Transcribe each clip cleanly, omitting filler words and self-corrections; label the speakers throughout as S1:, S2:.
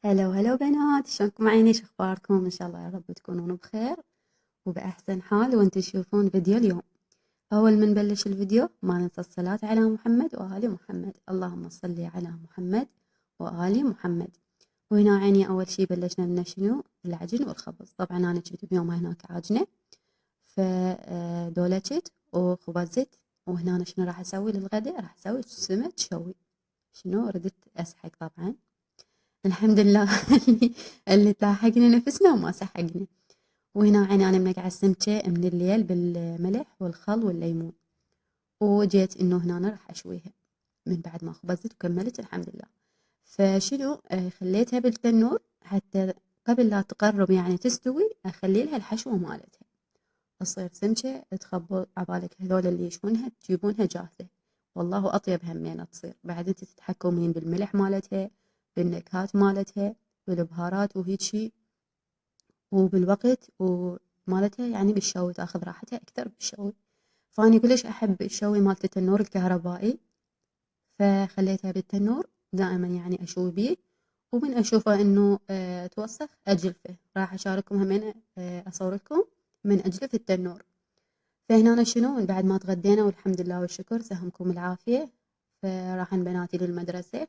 S1: هلا وهلا بنات، شلونكم؟ عيني، شو اخباركم؟ ان شاء الله يا رب تكونون بخير وبأحسن حال وانتم تشوفون فيديو اليوم. اول ما نبلش الفيديو ما ننسى الصلاة على محمد وآل محمد. اللهم صل على محمد وآل محمد. وهنا عيني اول شي بلشنا من شنو؟ العجن والخبز. طبعا انا كنت بيوم هناك عاجنة، فدولا كنت وخبزت. وهنا أنا شنو راح اسوي للغداء؟ راح اسوي سمك شوي. شنو ردت اسحق طبعا. الحمد لله اللي تلاحقنا نفسنا وما سحقنا. وهنا عيني أنا منقعة السمكة من الليل بالملح والخل والليمون، وجيت إنه هنا راح أشويها من بعد ما خبزت وكملت الحمد لله. فشنو خليتها بالتنور حتى قبل لا تقرب يعني تستوي أخلي لها الحشوة مالتها. تصير سمكة تخبل عبالك هذول اللي يشونها تجيبونها جاهزة. والله أطيب همينة تصير. بعد انت تتحكمين بالملح مالتها، بالنكهات مالتها، بالبهارات وهيجي، وبالوقت ومالتها يعني بالشوي تاخذ راحتها أكثر بالشوي. فأني كلش أحب الشوي مالت التنور الكهربائي، فخليتها بالتنور دائما يعني أشوي بيه. ومن أشوفه إنه توسخ أجلفه. راح أشارككم همين أصور لكم من أجلف التنور. فهنا أنا شنو من بعد ما تغدينا والحمد لله والشكر سهمكم العافية، فراحن بناتي للمدرسة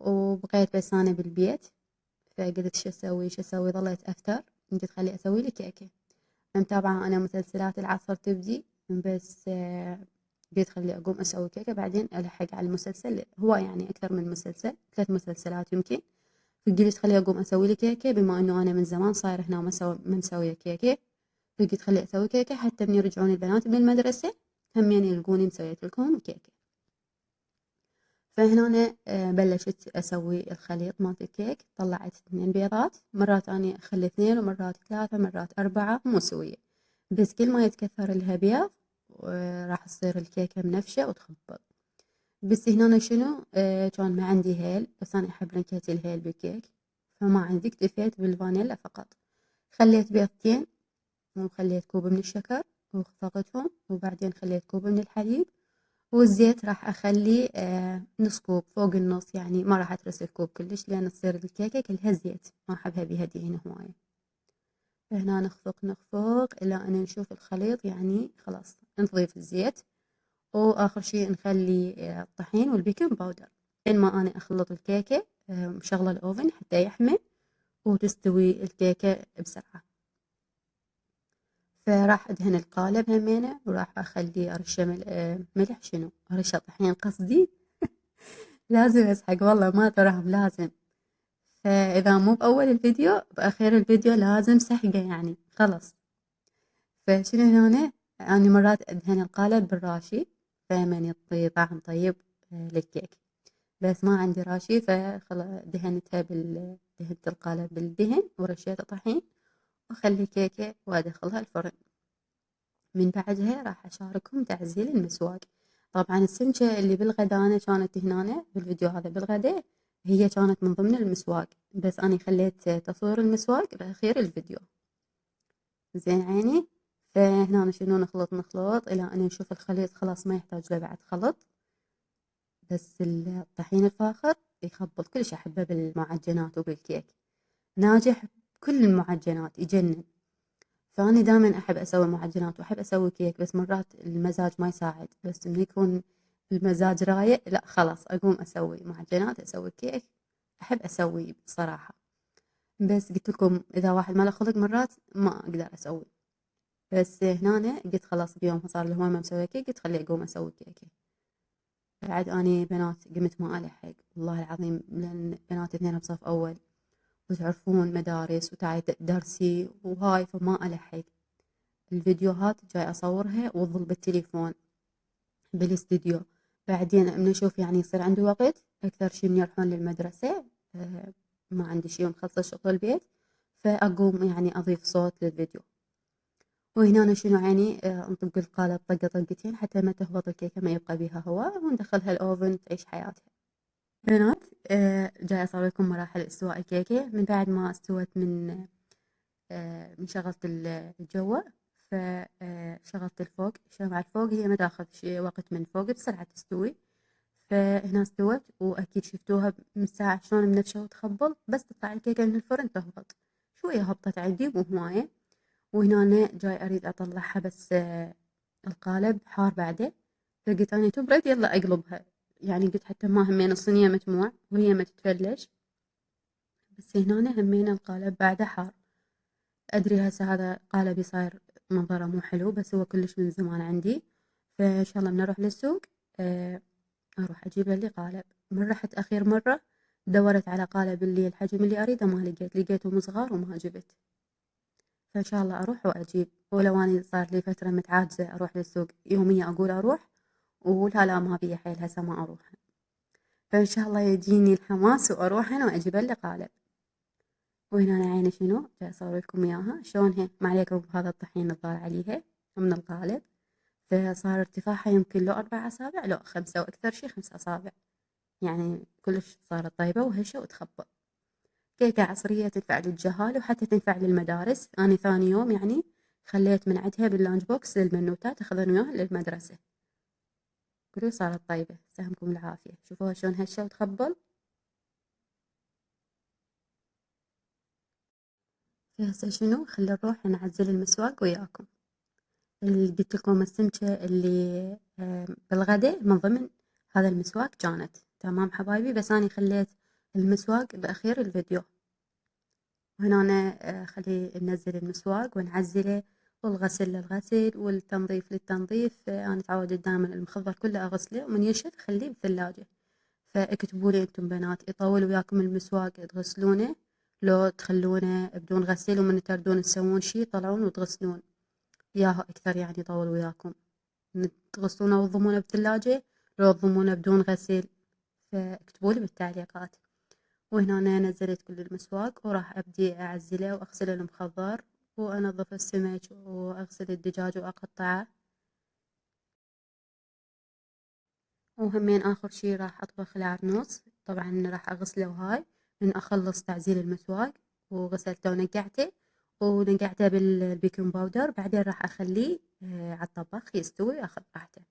S1: وبقيت بس أنا بالبيت. فقلت شو أسوي ظليت أفتر. قلت خلي أسوي لي كيكة. متابعة أنا مسلسلات العصر تبدي، بس قلت خلي أقوم أسوي كيكة بعدين ألحق على المسلسل. هو يعني أكثر من مسلسل، 3 مسلسلات يمكن. فقلت خلي أقوم أسوي لي كيكة بما إنه أنا من زمان صاير هنا ما مسوية كيكة. فقلت خلي أسوي كيكة حتى من يرجعون البنات من المدرسة همين يلقوني مسويت لكم كيكة. فهنا أنا بلشت أسوي الخليط مالت الكيك. طلعت 2 بيضات، مرات أني أخلي 2 ومرات 3 مرات 4 مو سوية. بس كل ما يتكثر لها بيض راح تصير الكيكة منفشة وتخبل. بس هنا أنا شنو كان ما عندي هيل، بس أنا أحب نكهة الهيل بالكيك، فما عندي اكتفيت بالفانيلا فقط. خليت بيضتين وخليت كوب من الشكر وخفقتهم، وبعدين خليت كوب من الحليب. والزيت راح أخليه نص كوب فوق النص، يعني ما راح أترس الكوب كلش لأن تصير الكيكة كلها زيت، ما أحبها بيها دهن هواية. فهنا نخفق نخفق إلى أن نشوف الخليط يعني خلاص نضيف الزيت. وآخر شي نخلي الطحين والبيكنج باودر. لين ما أنا أخلط الكيكة مشغلة الأوفن حتى يحمى وتستوي الكيكة بسرعة. فراح أدهن القالب همينة وراح أخليه أرشه ملح، شنو أرشه طحين قصدي. لازم أسحق والله ما تراهم لازم. فإذا مو بأول الفيديو بآخر الفيديو لازم سحقة يعني خلص. فشنو هنا أنا مرات أدهن القالب بالراشي فمن يعطي طعم طيب للكيك. بس ما عندي راشي دهنتها دهنت القالب بالدهن ورشيت طحين وأخلي كيكة وأدخلها الفرن. من بعدها راح أشارككم تعزيل المسواق. طبعا السمكة اللي بالغدانة كانت هنا بالفيديو هذا بالغداء هي كانت من ضمن المسواق، بس أنا خليت تصوير المسواق بأخير الفيديو. زين عيني. فهنا شنو نخلط نخلط إلى أن نشوف الخليط خلاص ما يحتاج له بعد خلط. بس الطحين الفاخر يخبط كلش أحبه بالمعجنات وبالكيك. ناجح بكل المعجنات يجنن. فأنا دائما أحب أسوي معجنات وأحب أسوي كيك، بس مرات المزاج ما يساعد. بس إنه يكون المزاج رايق لا خلاص أقوم أسوي معجنات أسوي كيك. أحب أسوي بصراحة. بس قلت لكم إذا واحد ما له خلق مرات ما أقدر أسوي. بس هنا قلت خلاص بيوم صار لي هواي ما مسوية كيك قلت خلي أقوم أسوي كيكة. بعد أني بنات قمت ما ألحق والله العظيم لأن بنات اثنين بصف أول وتعرفون مدارس وتعي درسي وهاي فما ألحق. الفيديوهات جاي أصورها وظل بالتليفون بالاستديو. بعدين من أشوف يعني يصير عندي وقت أكثر شي من يروحون للمدرسة ما عندي شي مخصص شغل البيت، فأقوم يعني أضيف صوت للفيديو. وهنا أنا شنو عيني نطق القالب طقة طقتين حتى ما تهبط الكيكة ما يبقى بيها هواء وندخلها الأوفن تعيش حياتها. بنات جاي أصور لكم مراحل استواء الكيكة من بعد ما استوت من شغلت الجوة. فشغلت الفوق. الشمعة الفوق هي ما تاخذ شي وقت من فوق بسرعة تستوي. فهنا استوت، وأكيد شفتوها من ساعة شلون منفشة وتخبل، بس تطلع الكيكة من الفرن تهبط. شوية هبطت عندي مو هواية. وهنا أنا جاي أريد أطلعها، بس القالب حار بعده. فقلت أنا تبرد يلا أقلبها، يعني قلت حتى ما همين الصينية متموع وهي ما تتفلش. بس هنا همين القالب بعده حار. أدري هسه هذا قالبي صاير منظره مو حلو، بس هو كلش من زمان عندي. فإن شاء الله من أروح للسوق آه، أروح أجيب لي قالب. من رحت آخر مرة دورت على قالب اللي الحجم اللي أريده ما لقيتهم صغار وما جبت. فإن شاء الله أروح وأجيب، ولو أني صار لي فترة متعاجزة أروح للسوق يومية، أقول أروح ولا لا ما بي حيل هسه ما أروح. فإن شاء الله يجيني الحماس وأروح أنا وأجيب لي قالب. وهنا أنا عيني شنو جاي أصور لكم إياها شلونها، ما عليكم بهذا الطحين الضال عليها من القالب. فصار ارتفاعها يمكن لو 4 أصابع لو 5، وأكثر شي 5 أصابع. يعني كلش صارت طيبة وهشة وتخبى. كيكة عصرية تنفع للجهال وحتى تنفع للمدارس. أنا ثاني يوم يعني خليت من عندها باللانش بوكس للبنوتات ياخذون وياها للمدرسة. قولوا صارت طيبة، سلامكم العافية. شوفوها شلون هشة وتخبل. فهسه شنو خلي نروح نعزل المسواق وياكم. اللي قلت لكم السمكة اللي بالغداء من ضمن هذا المسواق كانت تمام حبايبي، بس أنا خليت المسواق بأخير الفيديو. وهنا أنا خلي ننزل المسواق ونعزله، والغسل للغسل والتنظيف للتنظيف. أنا تعودت دائما المخضر كله أغسله، ومن ينشف خليه بالثلاجة. فاكتبوا لي انتم بنات يطول وياكم المسواق تغسلونه لو تخلونه بدون غسيل، ومن تردون تسوون شي طلعون وتغسلون ياهو اكثر، يعني يطول وياكم تغسلونه وتضمونه بالثلاجة لو تضمونه بدون غسيل. فاكتبوا لي بالتعليقات. وهنا أنا نزلت كل المسواق وراح أبدي أعزله وأغسل المخضر وأنظف السمك وأغسل الدجاج وأقطعه. وهمين آخر شي راح أطبخ العرنوس، طبعا راح أغسله وهاي من أخلص تعزيل المسواق. وغسلته ونقعته ونقعته بالبيكنج باودر، بعدين راح أخليه على الطبخ يستوي وياخذ راحته.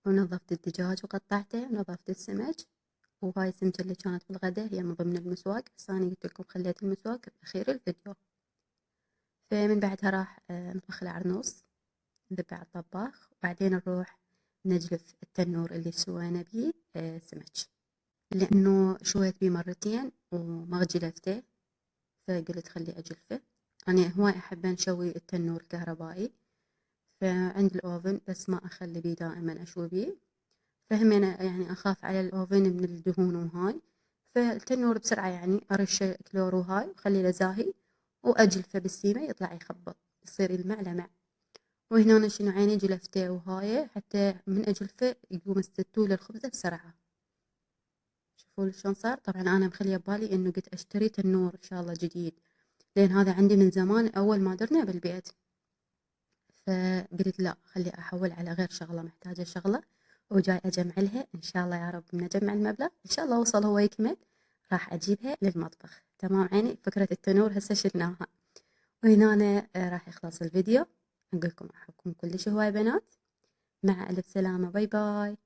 S1: ونظفت الدجاج وقطعته ونظفت السمك. وهاي السمكة اللي كانت بالغدا هي من ضمن المسواق، بس أنا قلت لكم خليت المسواق بأخير الفيديو. فمن بعدها راح نطبخ العرنوس، نذبه على الطباخ، وبعدين نروح نجلف التنور اللي سوينا بيه سمك، لأنه شويت بيه مرتين وما جلفته. فقلت خلي أجلفه. أنا هواي أحب نشوي التنور كهربائي، فعند الأوفن بس ما أخلي بيه دائما أشوي بيه. فهم أنا يعني أخاف على الأوفن من الدهون وهاي. فالتنور بسرعة يعني أرشه كلور وهاي وخلي له زاهي وأجلفه بالسيمة يطلع يخبط يصير يلمع لمع. وهنا أنا شنو عيني جلفته وهاي حتى من أجلفه يقوم يستوي الخبزة بسرعة. شوفوا شلون صار. طبعا أنا مخلية ببالي إنه قد أشتري تنور إن شاء الله جديد، لأن هذا عندي من زمان أول ما درنا بالبيت. فقلت لا خلي أحول على غير شغلة، محتاجة شغلة وجاي أجمع لها إن شاء الله. يا رب من أجمع المبلغ إن شاء الله وصل هو يكمل راح أجيبها للمطبخ. تمام عيني. فكرة التنور هسه شلناها. وهنا أنا راح يخلص الفيديو. أقول لكم أحبكم كلش هواي بنات، مع ألف سلامة، باي باي.